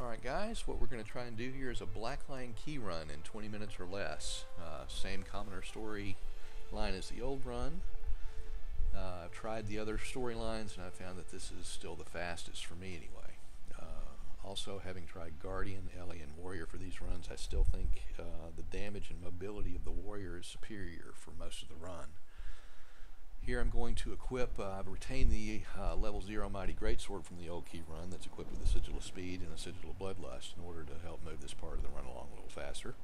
Alright guys, what we're going to try and do here is a blackline key run in 20 minutes or less. Same commoner story line as the old run. I've tried the other storylines and I found that this is still the fastest for me anyway. Also, having tried Guardian, Ellie, and Warrior for these runs, I still think the damage and mobility of the Warrior is superior for most of the run. Here I'm going to equip, I've retained the level 0 Mighty Greatsword from the old key run that's equipped with a Sigil of Speed and a Sigil of Bloodlust in order to help move this part of the run along a little faster.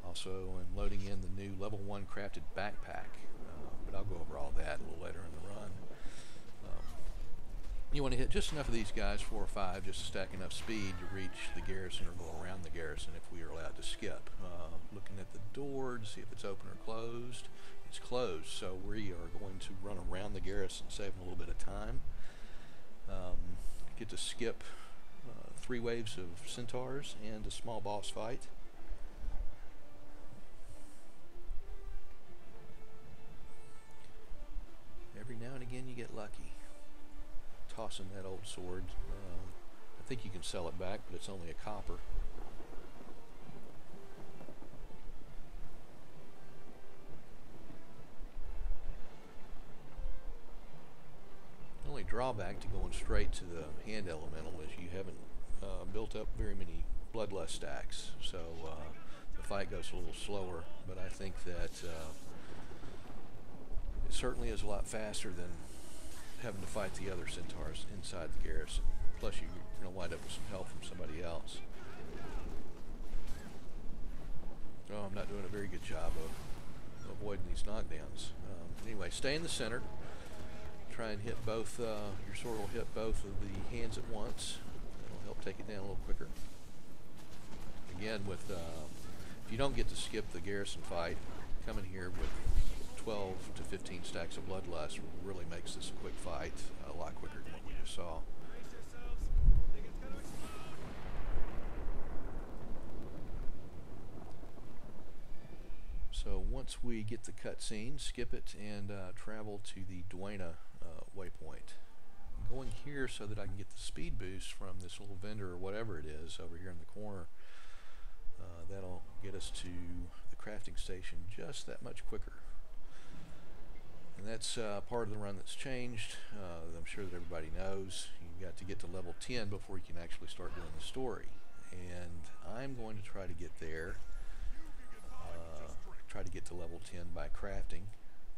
Also, I'm loading in the new level 1 crafted backpack, but I'll go over all that a little later in the run. You want to hit just enough of these guys, 4 or 5, just to stack enough speed to reach the garrison or go around the garrison if we are allowed to skip. Looking at the door to see if it's open or closed. It's closed, so we are going to run around the garrison, saving a little bit of time. Get to skip 3 waves of centaurs and a small boss fight. Every now and again you get lucky. Tossing that old sword. I think you can sell it back, but it's only a copper. The only drawback to going straight to the hand elemental is you haven't built up very many bloodlust stacks, so the fight goes a little slower, but I think that it certainly is a lot faster than having to fight the other centaurs inside the garrison. Plus you're going to wind up with some help from somebody else. Oh, I'm not doing a very good job of avoiding these knockdowns. Anyway, stay in the center. Try and hit both, your sword will hit both of the hands at once. That'll help take it down a little quicker. Again, with if you don't get to skip the garrison fight, coming here with 12 to 15 stacks of bloodlust really makes this a quick fight, a lot quicker than what we just saw. So once we get the cutscene, skip it and travel to the Duena waypoint. I'm going here so that I can get the speed boost from this little vendor or whatever it is over here in the corner. That'll get us to the crafting station just that much quicker. And that's part of the run that's changed. I'm sure that everybody knows. You've got to get to level 10 before you can actually start doing the story. And I'm going to try to get there. Try to get to level 10 by crafting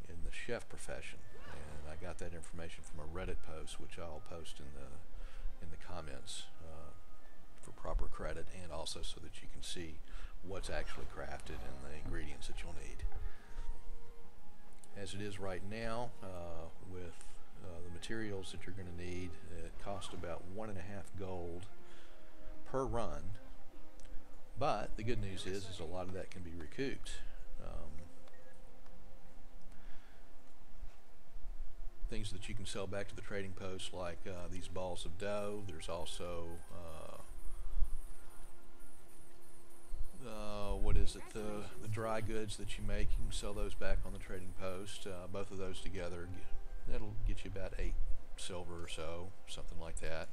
in the chef profession. And I got that information from a Reddit post, which I'll post in the comments for proper credit, and also so that you can see what's actually crafted and the ingredients that you'll need. As it is right now, with the materials that you're going to need, it costs about 1.5 gold per run. But the good news is a lot of that can be recouped. Things that you can sell back to the trading post, like these balls of dough. There's also what is it? The dry goods that you make. You can sell those back on the trading post. Both of those together, that'll get you about 8 silver or so, something like that.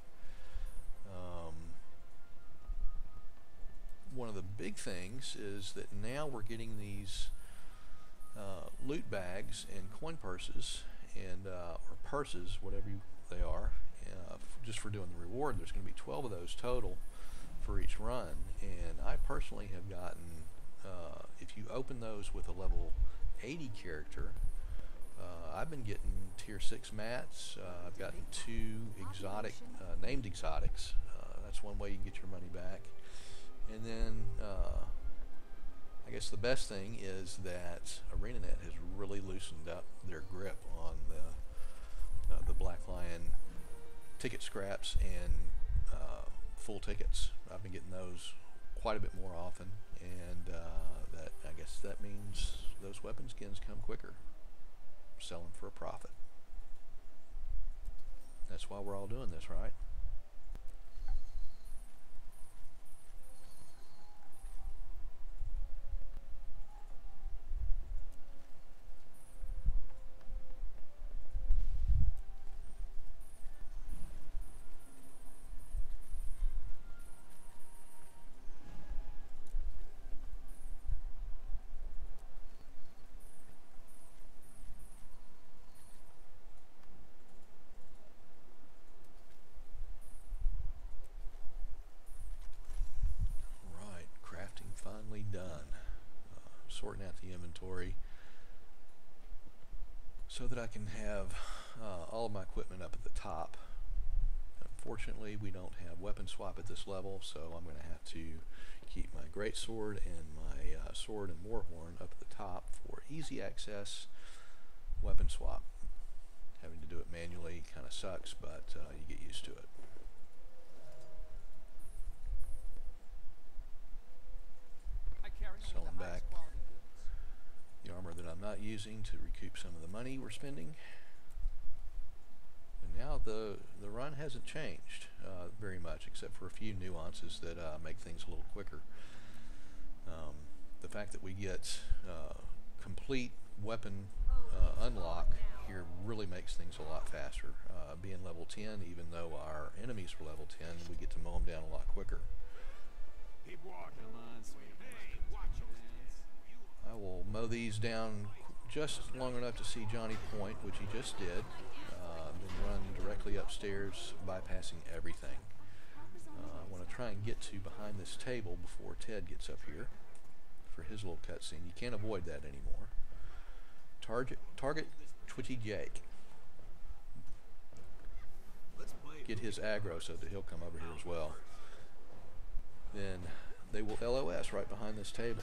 One of the big things is that now we're getting these loot bags and coin purses, and or purses, whatever they are, just for doing the reward. There's going to be 12 of those total for each run, and I personally have gotten, if you open those with a level 80 character, I've been getting tier 6 mats. I've gotten 2 exotic, named exotics. That's one way you can get your money back. And then I guess the best thing is that ArenaNet has really loosened up their grip on the Black Lion ticket scraps and full tickets. I've been getting those quite a bit more often, and that, I guess that means those weapon skins come quicker. Sell them for a profit. That's why we're all doing this, right? inventory so that I can have all of my equipment up at the top. Unfortunately, we don't have weapon swap at this level, so I'm going to have to keep my greatsword and my sword and warhorn up at the top for easy access weapon swap. Having to do it manually kind of sucks, but you get used to it. Selling back the armor that I'm not using to recoup some of the money we're spending. And now the run hasn't changed very much, except for a few nuances that make things a little quicker. The fact that we get complete weapon unlock here really makes things a lot faster. Being level 10, even though our enemies were level 10, we get to mow them down a lot quicker. I will mow these down just long enough to see Johnny point, which he just did, then run directly upstairs, bypassing everything. I want to try and get to behind this table before Ted gets up here for his little cutscene. You can't avoid that anymore. Target Twitchy Jake. Get his aggro so that he'll come over here as well. Then they will LOS right behind this table.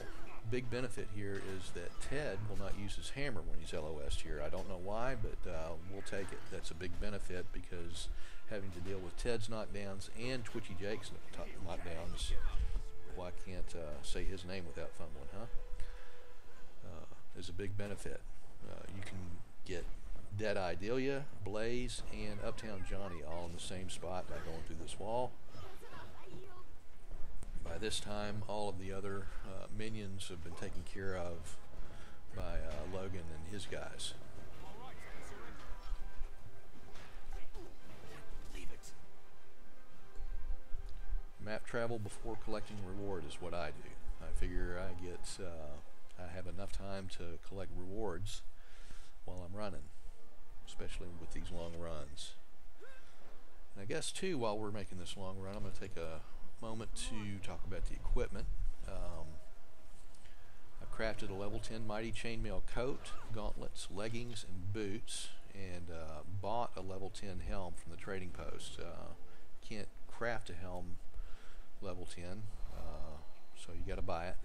Big benefit here is that Ted will not use his hammer when he's LOS'd here. I don't know why, but we'll take it. That's a big benefit, because having to deal with Ted's knockdowns and Twitchy Jake's knockdowns, well, I can't say his name without fumbling, huh? Is a big benefit. You can get Deadeye Delia, Blaze, and Uptown Johnny all in the same spot by going through this wall. By this time, all of the other minions have been taken care of by Logan and his guys. Map travel before collecting reward is what I do. I figure I have enough time to collect rewards while I'm running, especially with these long runs. And I guess too, while we're making this long run, I'm going to take a moment to talk about the equipment. I've crafted a level 10 Mighty Chainmail coat, gauntlets, leggings, and boots, and bought a level 10 helm from the trading post. Can't craft a helm level 10, so you got to buy it.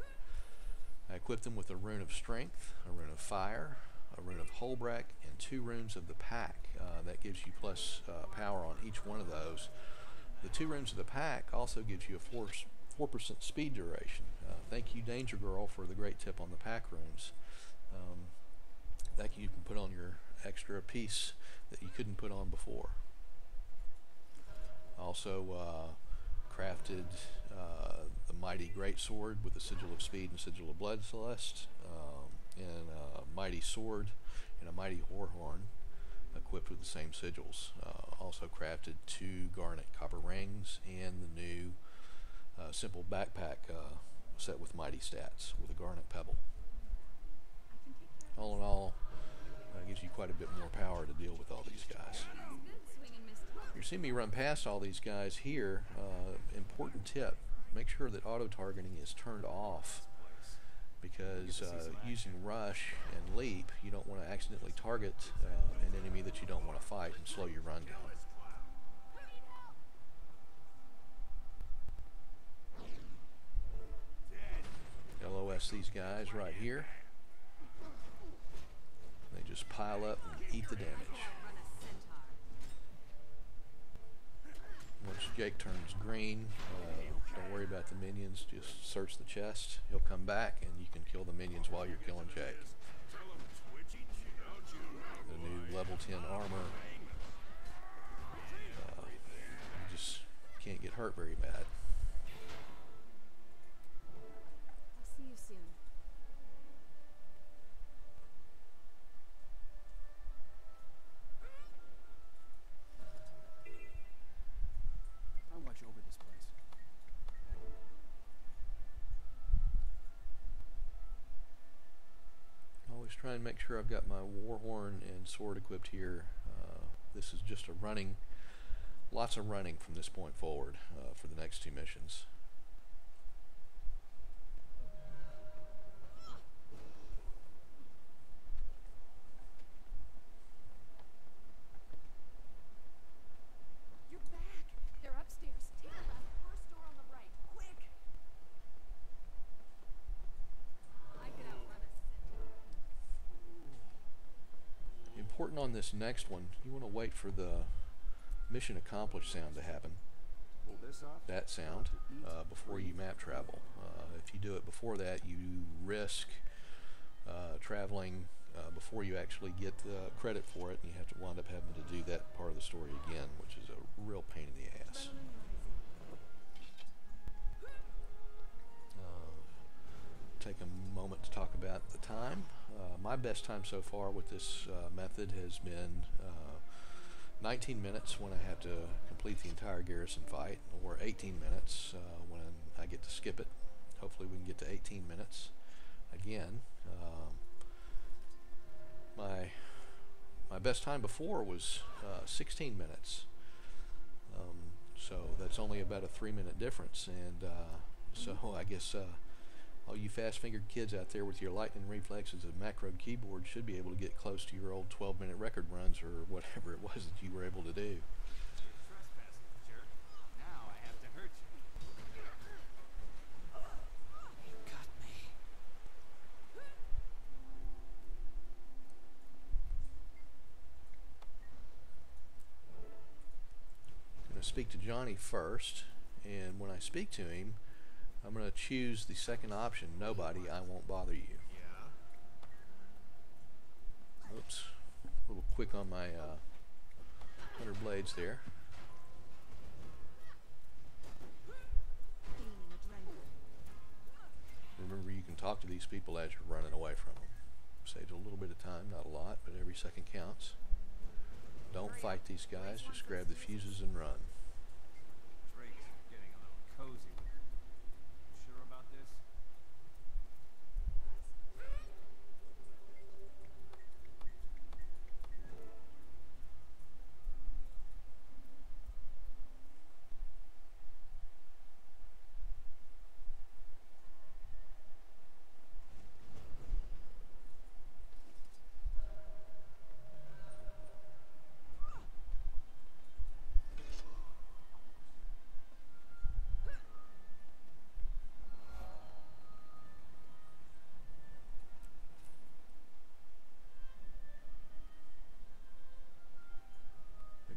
I equipped them with a rune of strength, a rune of fire, a rune of Holbrack, and 2 runes of the pack. That gives you plus power on each one of those. The 2 runes of the pack also gives you a 4% speed duration. Thank you, Danger Girl, for the great tip on the pack runes. That you can put on your extra piece that you couldn't put on before. Also crafted the Mighty Greatsword with the Sigil of Speed and Sigil of Bloodlust, and a Mighty Sword and a Mighty Warhorn equipped with the same sigils. Also crafted 2 garnet copper rings and the new simple backpack set with Mighty stats with a garnet pebble. All in all, gives you quite a bit more power to deal with all these guys. You see me run past all these guys here. Important tip: make sure that auto targeting is turned off, because using rush and leap, you don't want to accidentally target an enemy that you don't want to fight and slow your run down. LOS these guys right here. They just pile up and eat the damage. Once Jake turns green, don't worry about the minions, just search the chest. He'll come back and you can kill the minions while you're killing Jake. The new level 10 armor, you just can't get hurt very bad. I'll see you soon. I'll watch over this place. Always try and make sure I've got my warhorn and sword equipped here. This is just a running, lots of running from this point forward for the next 2 missions. on this next one, you want to wait for the mission accomplished sound to happen. Pull this off. That sound before you map travel. If you do it before that, you risk traveling before you actually get credit for it, and you have to wind up having to do that part of the story again, which is a real pain in the ass. Take a moment to talk about the time. My best time so far with this method has been 19 minutes when I have to complete the entire garrison fight, or 18 minutes when I get to skip it. Hopefully we can get to 18 minutes again. My best time before was 16 minutes. So that's only about a 3-minute difference, and so I guess all you fast-fingered kids out there with your lightning reflexes and macro keyboard should be able to get close to your old 12-minute record runs or whatever it was that you were able to do. Trespassing, jerk. Now I have to hurt you. You got me. I'm going to speak to Johnny first, and when I speak to him, I'm going to choose the second option, nobody, I won't bother you. Yeah. Oops, a little quick on my 100 blades there. Remember, you can talk to these people as you're running away from them. Saves a little bit of time, not a lot, but every second counts. Don't fight these guys, just grab the fuses and run. Drake's getting a little cozy with her. You sure about this?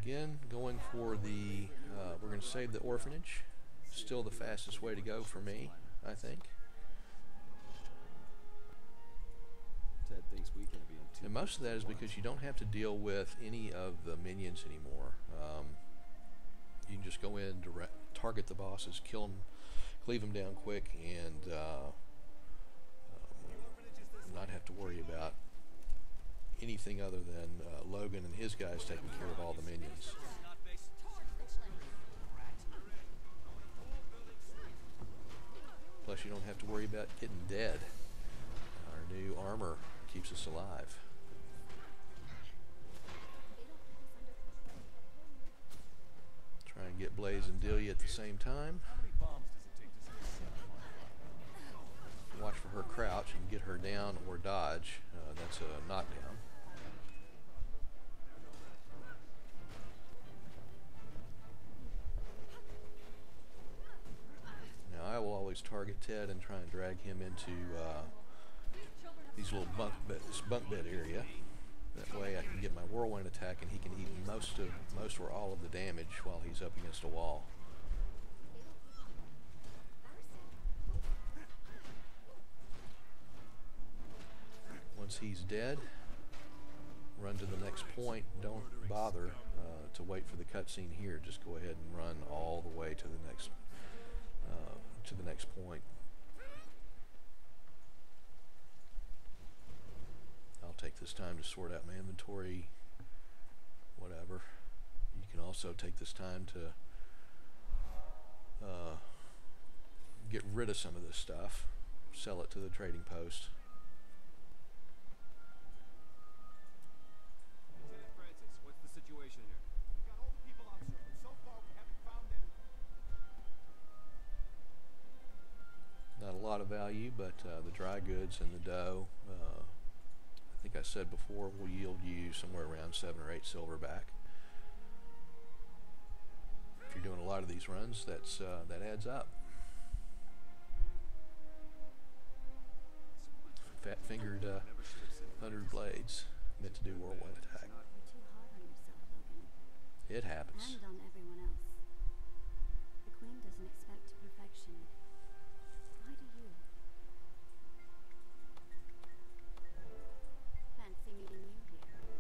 Again, going for the, we're going to save the orphanage. Still the fastest way to go for me, I think. Ted thinks we can be in two. And most of that is because you don't have to deal with any of the minions anymore. You can just go in, target the bosses, kill them, cleave them down quick, and not have to worry about anything other than Logan and his guys taking care of all the minions. Plus you don't have to worry about getting dead. Our new armor keeps us alive. Try and get Blaze and Delia at the same time. How many bombs does it take to set a Watch for her crouch and get her down or dodge. That's a knockdown. Now I will always target Ted and try and drag him into these little bunk bed area. That way I can get my whirlwind attack and he can eat most or all of the damage while he's up against a wall. Once he's dead, run to the next point. Don't bother to wait for the cutscene here. Just go ahead and run all the way to the next point. I'll take this time to sort out my inventory, whatever. You can also take this time to get rid of some of this stuff, sell it to the trading post. Lieutenant Francis, what's the situation here? We got all the people out, sir, but so far we haven't found any. Not a lot of value, but the dry goods and the dough, I think I said before, will yield you somewhere around 7 or 8 silver back. If you're doing a lot of these runs, that adds up. Fat-fingered 100 blades meant to do whirlwind attack. It happens. And on everyone else. The Queen doesn't expect perfection. Why do you? Fancy meeting you here.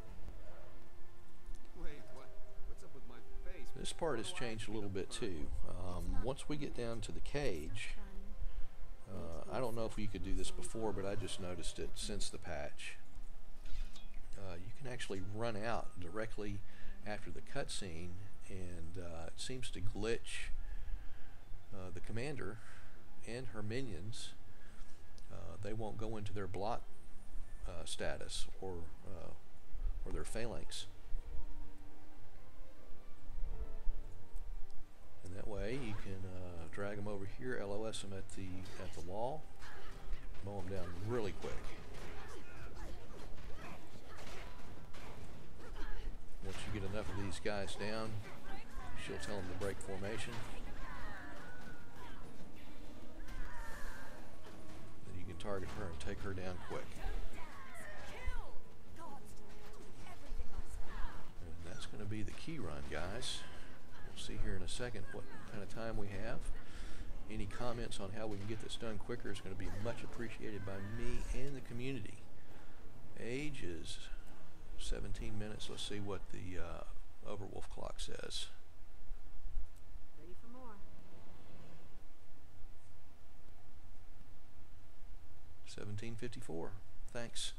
Wait, what? What's up with my face? This part has changed a little bit too. Once we get down to the cage, I don't know if you could do this before, but I just noticed it since the patch. You can actually run out directly after the cutscene, and it seems to glitch the commander and her minions. They won't go into their block status or their phalanx. And that way you can drag them over here, LOS them at the wall, mow them down really quick. Once you get enough of these guys down, she'll tell them to break formation. Then you can target her and take her down quick. And that's going to be the key run, guys. We'll see here in a second what kind of time we have. Any comments on how we can get this done quicker is going to be much appreciated by me and the community. Age is 17 minutes. Let's see what the Overwolf clock says. Ready for more. 17:54. Thanks.